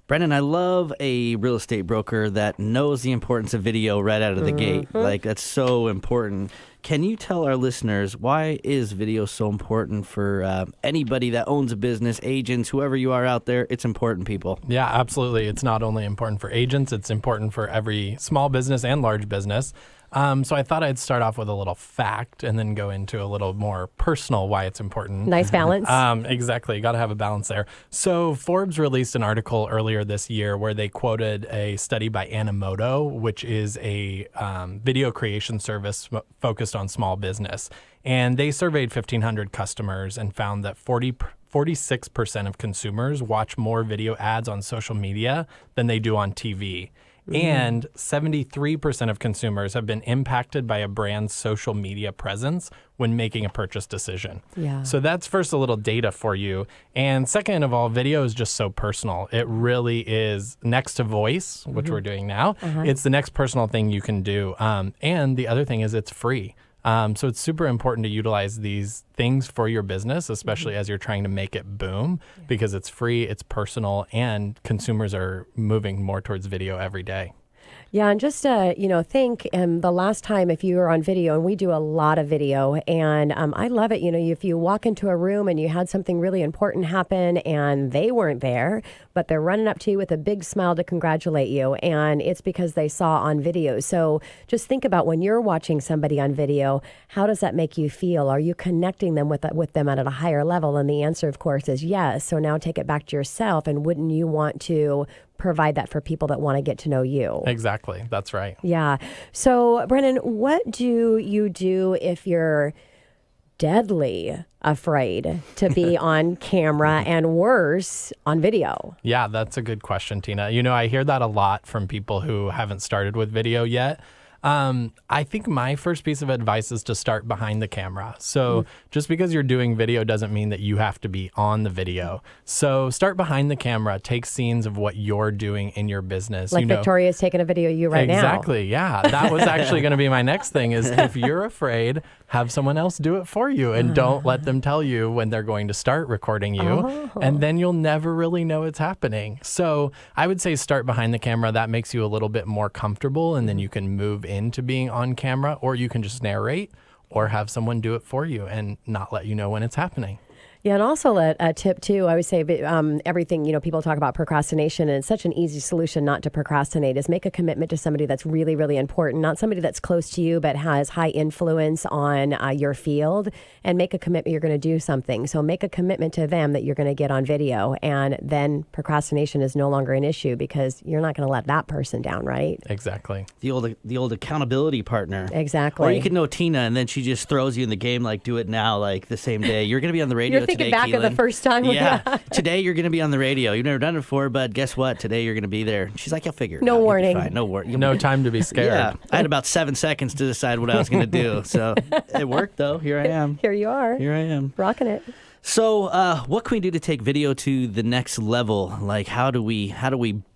Brennen, I love a real estate broker that knows the importance of video right out of the gate. Like, that's so important. Can you tell our listeners, why is video so important for anybody that owns a business, agents, whoever you are out there? It's important, people. Yeah, absolutely. It's not only important for agents, it's important for every small business and large business. So I thought I'd start off with a little fact and then go into a little more personal why it's important. Nice balance. Exactly. Got to have a balance there. So Forbes released an article earlier this year where they quoted a study by Animoto, which is a video creation service focused on small business. And they surveyed 1,500 customers and found that 40% 46% of consumers watch more video ads on social media than they do on TV. And 73% of consumers have been impacted by a brand's social media presence when making a purchase decision. Yeah. So that's first a little data for you. And second of all, video is just so personal. It really is next to voice, which we're doing now. It's the next personal thing you can do. And the other thing is it's free. So it's super important to utilize these things for your business, especially as you're trying to make it boom, because it's free, it's personal, and consumers are moving more towards video every day. Yeah, and just think the last time if you were on video, and we do a lot of video, and I love it. If you walk into a room and you had something really important happen and they weren't there, but they're running up to you with a big smile to congratulate you, and it's because they saw on video. So just think about when you're watching somebody on video, how does that make you feel? Are you connecting them with them at a higher level? And the answer, of course, is yes. So now take it back to yourself, and wouldn't you want to provide that for people that want to get to know you? Exactly. That's right. Yeah. So, Brennen, what do you do if you're deadly afraid to be on camera and worse on video? Yeah, that's a good question, Tina. I hear that a lot from people who haven't started with video yet. I think my first piece of advice is to start behind the camera. So just because you're doing video doesn't mean that you have to be on the video. So start behind the camera, take scenes of what you're doing in your business. Like Victoria's taking a video of you right now. Exactly. Yeah. That was actually going to be my next thing is if you're afraid, have someone else do it for you and don't let them tell you when they're going to start recording you. And then you'll never really know it's happening. So I would say start behind the camera. That makes you a little bit more comfortable, and then you can move into being on camera, or you can just narrate or have someone do it for you and not let you know when it's happening. Yeah, and also a tip too, I would say everything, people talk about procrastination, and it's such an easy solution not to procrastinate is make a commitment to somebody that's really, really important, not somebody that's close to you but has high influence on your field, and make a commitment you're going to do something. So make a commitment to them that you're going to get on video, and then procrastination is no longer an issue because you're not going to let that person down, right? Exactly. The old accountability partner. Exactly. Or you could know Tina, and then she just throws you in the game like do it now, like the same day. You're going to be on the radio You're thinking today, back Keelan. of the first time. Yeah. Today you're going to be on the radio. You've never done it before, but guess what? Today you're going to be there. She's like, I'll figure it out. No warning. No warning. No time to be scared. Yeah. I had about 7 seconds to decide what I was going to do. So it worked, though. Here I am. Here you are. Here I am. Rocking it. So, what can we do to take video to the next level? Like, how do we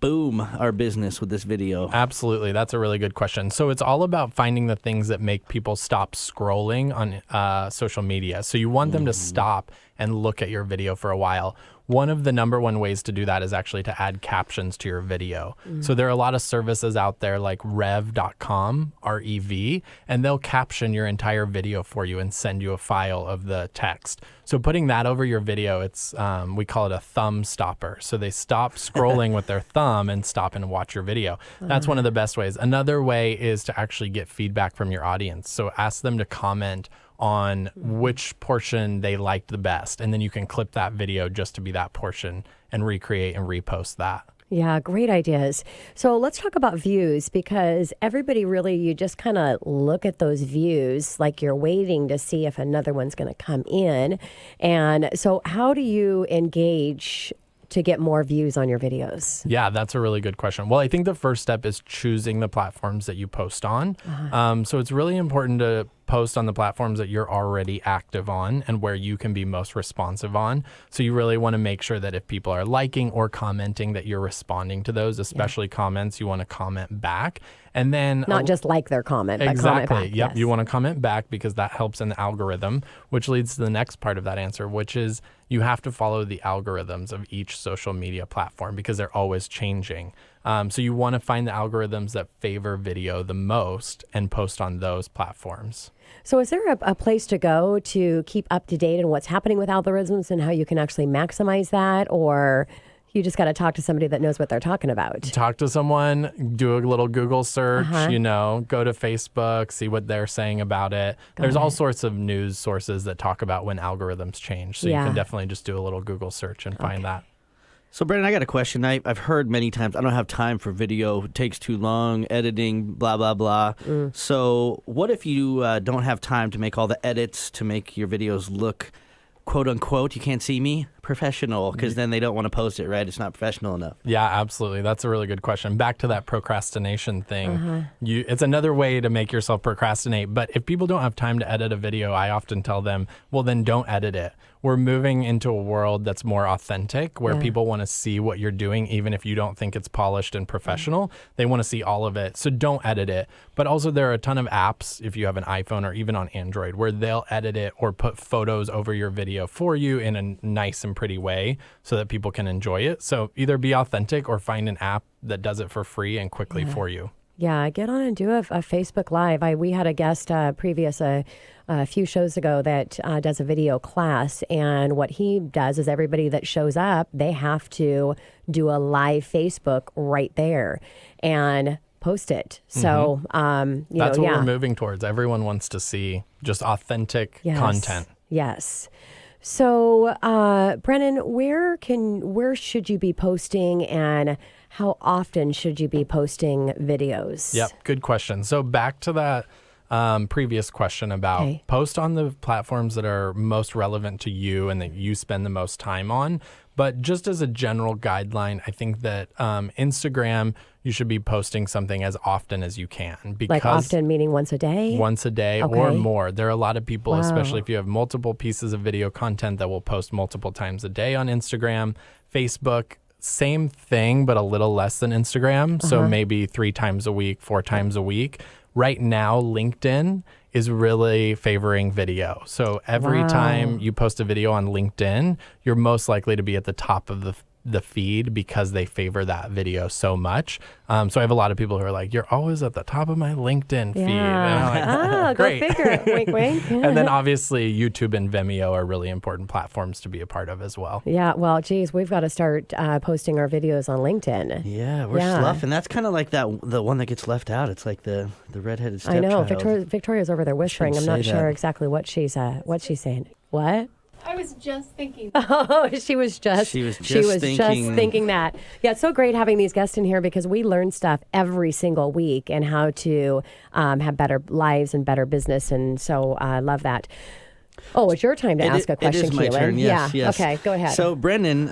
boom our business with this video? Absolutely, that's a really good question. So it's all about finding the things that make people stop scrolling on social media. So you want them to stop and look at your video for a while. One of the number one ways to do that is actually to add captions to your video. So there are a lot of services out there like rev.com, R-E-V, and they'll caption your entire video for you and send you a file of the text. So putting that over your video, it's we call it a thumb stopper. So they stop scrolling with their thumb and stop and watch your video. That's one of the best ways. Another way is to actually get feedback from your audience. So ask them to comment on which portion they liked the best, and then you can clip that video just to be that portion and recreate and repost that. Yeah, great ideas. So let's talk about views, because everybody really, you just kind of look at those views like you're waiting to see if another one's going to come in. And so how do you engage to get more views on your videos? Yeah, that's a really good question. Well, I think the first step is choosing the platforms that you post on. So it's really important to post on the platforms that you're already active on and where you can be most responsive on. So you really want to make sure that if people are liking or commenting that you're responding to those, especially comments, you want to comment back. And then not just like their comment, but comment back. Yep. Yes. You want to comment back because that helps in the algorithm, which leads to the next part of that answer, which is you have to follow the algorithms of each social media platform because they're always changing. So you want to find the algorithms that favor video the most and post on those platforms. So is there a place to go to keep up to date on what's happening with algorithms and how you can actually maximize that? Or you just got to talk to somebody that knows what they're talking about? Talk to someone, do a little Google search, go to Facebook, see what they're saying about it. There's all sorts of news sources that talk about when algorithms change. So you can definitely just do a little Google search and find that. So, Brennen, I got a question. I've heard many times, I don't have time for video. It takes too long, editing, blah, blah, blah. So what if you don't have time to make all the edits to make your videos look, quote unquote, you can't see me, professional? Because then they don't want to post it, right? It's not professional enough. Yeah, absolutely. That's a really good question. Back to that procrastination thing. It's another way to make yourself procrastinate. But if people don't have time to edit a video, I often tell them, well, then don't edit it. We're moving into a world that's more authentic, where people want to see what you're doing, even if you don't think it's polished and professional. They want to see all of it. So don't edit it. But also there are a ton of apps, if you have an iPhone or even on Android, where they'll edit it or put photos over your video for you in a nice and pretty way so that people can enjoy it. So either be authentic or find an app that does it for free and quickly for you. Yeah, get on and do a Facebook Live. We had a guest a few shows ago that does a video class, and what he does is everybody that shows up, they have to do a live Facebook right there and post it. So, that's what we're moving towards. Everyone wants to see just authentic content. Yes. So, Brennen, where should you be posting, and how often should you be posting videos? Yep, good question. So back to that previous question about post on the platforms that are most relevant to you and that you spend the most time on. But just as a general guideline, I think that Instagram, you should be posting something as often as you can. Because like often meaning once a day? Once a day or more. There are a lot of people, especially if you have multiple pieces of video content, that will post multiple times a day on Instagram. Facebook, same thing, but a little less than Instagram. So maybe 3 times a week, 4 times a week. Right now, LinkedIn is really favoring video. So every time you post a video on LinkedIn, you're most likely to be at the top of the feed because they favor that video so much. So I have a lot of people who are like, you're always at the top of my LinkedIn feed. And I'm like, great. Go figure. Wink, wink. And then obviously YouTube and Vimeo are really important platforms to be a part of as well. Yeah, well, geez, we've got to start posting our videos on LinkedIn. Yeah, we're sloughing. That's kind of like the one that gets left out. It's like the redheaded stepchild. I know. Victoria's over there whispering. I'm not sure exactly what she's saying. What? I was just thinking. Oh, she was just thinking that. Yeah, it's so great having these guests in here because we learn stuff every single week and how to have better lives and better business. And so I love that. Oh, it's your time to ask a question, It is my Keelan. turn, yes. Okay, go ahead. So, Brennen,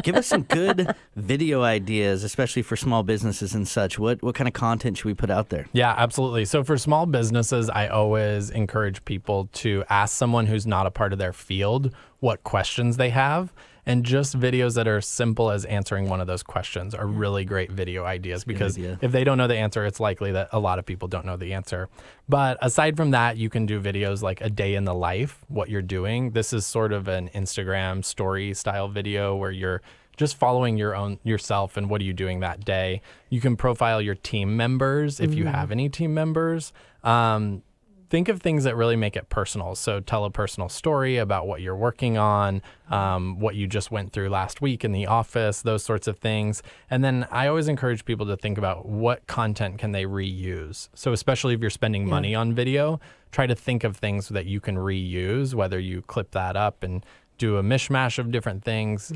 give us some good video ideas, especially for small businesses and such. What kind of content should we put out there? Yeah, absolutely. So for small businesses, I always encourage people to ask someone who's not a part of their field what questions they have. And just videos that are simple as answering one of those questions are really great video ideas because if they don't know the answer, it's likely that a lot of people don't know the answer. But aside from that, you can do videos like a day in the life, what you're doing. This is sort of an Instagram story style video where you're just following yourself and what are you doing that day. You can profile your team members if you have any team members. Think of things that really make it personal. So tell a personal story about what you're working on, what you just went through last week in the office, those sorts of things. And then I always encourage people to think about what content can they reuse. So especially if you're spending money on video, try to think of things that you can reuse, whether you clip that up and do a mishmash of different things.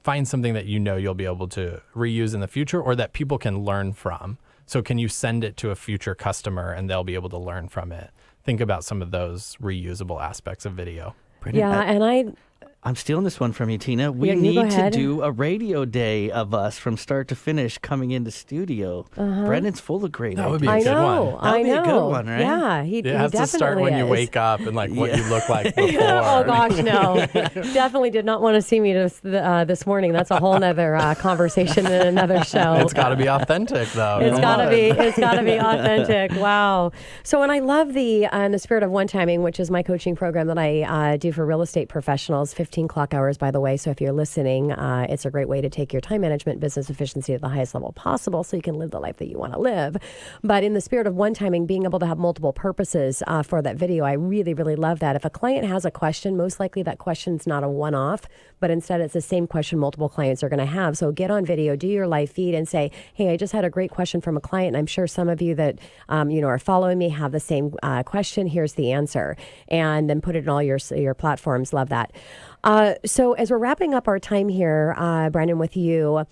Find something that you know you'll be able to reuse in the future or that people can learn from. So can you send it to a future customer and they'll be able to learn from it? Think about some of those reusable aspects of video. Brennen, I'm stealing this one from you, Tina. We need to do a radio day of us from start to finish coming into studio. Brennan's full of great ideas. That would be a good one. That would be a good one, right? Yeah, it has to start when you wake up and like what you look like before. Oh gosh, no. Definitely did not want to see me this morning. That's a whole nother conversation in another show. It's got to be authentic though. It's got to be authentic. Wow. So, and I love in the spirit of one-timing, which is my coaching program that I do for real estate professionals, 15 clock hours, by the way. So if you're listening, it's a great way to take your time management, business efficiency at the highest level possible so you can live the life that you want to live. But in the spirit of one-timing, being able to have multiple purposes for that video, I really, really love that. If a client has a question, most likely that question's not a one-off, but instead it's the same question multiple clients are going to have. So get on video, do your live feed and say, hey, I just had a great question from a client. And I'm sure some of you that are following me have the same question. Here's the answer. And then put it in all your platforms. Love that. So as we're wrapping up our time here, Brennen, with you,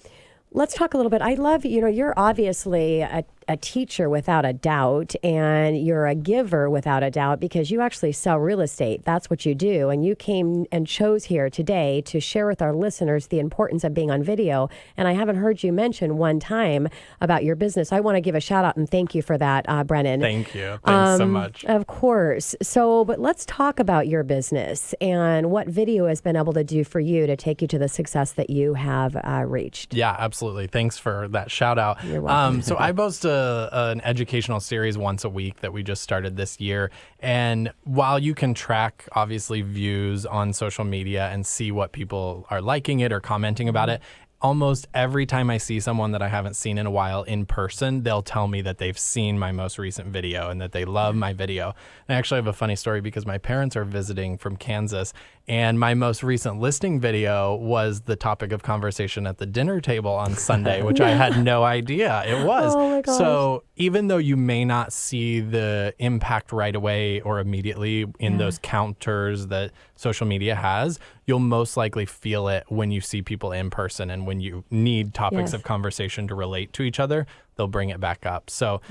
let's talk a little bit. I love, you're obviously a teacher without a doubt, and you're a giver without a doubt because you actually sell real estate. That's what you do. And you came and chose here today to share with our listeners the importance of being on video. And I haven't heard you mention one time about your business. I want to give a shout out and thank you for that, Brennen. Thank you. Thanks so much. Of course. So, but let's talk about your business and what video has been able to do for you to take you to the success that you have reached. Yeah, absolutely. Thanks for that shout out. You're welcome. So I host an educational series once a week that we just started this year. And while you can track, obviously, views on social media and see what people are liking it or commenting about it, almost every time I see someone that I haven't seen in a while in person, they'll tell me that they've seen my most recent video and that they love my video. And I actually have a funny story because my parents are visiting from Kansas, and my most recent listing video was the topic of conversation at the dinner table on Sunday, which I had no idea it was. Oh my gosh. So even though you may not see the impact right away or immediately in those counters that social media has, you'll most likely feel it when you see people in person, and when you need topics of conversation to relate to each other, they'll bring it back up. So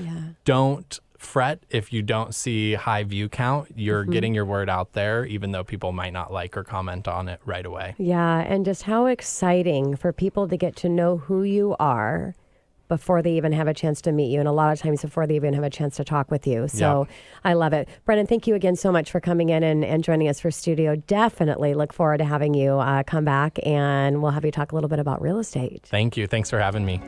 don't fret if you don't see high view count. You're getting your word out there, even though people might not like or comment on it right away. Yeah, and just how exciting for people to get to know who you are before they even have a chance to meet you, and a lot of times before they even have a chance to talk with you. So I love it. Brennen, thank you again so much for coming in and joining us for studio. Definitely look forward to having you come back, and we'll have you talk a little bit about real estate. Thank you. Thanks for having me.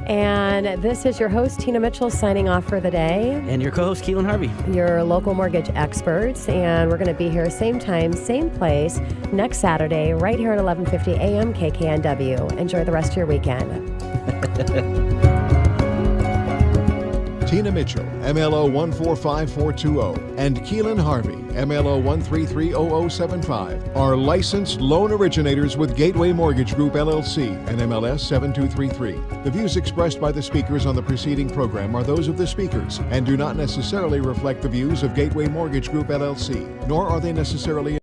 And this is your host, Tina Mitchell, signing off for the day. And your co-host, Keelan Harvey. Your local mortgage experts. And we're going to be here same time, same place, next Saturday, right here at 11:50 a.m. KKNW. Enjoy the rest of your weekend. Tina Mitchell, MLO 145420, and Keelan Harvey, MLO 1330075, are licensed loan originators with Gateway Mortgage Group, LLC, and MLS 7233. The views expressed by the speakers on the preceding program are those of the speakers and do not necessarily reflect the views of Gateway Mortgage Group, LLC, nor are they necessarily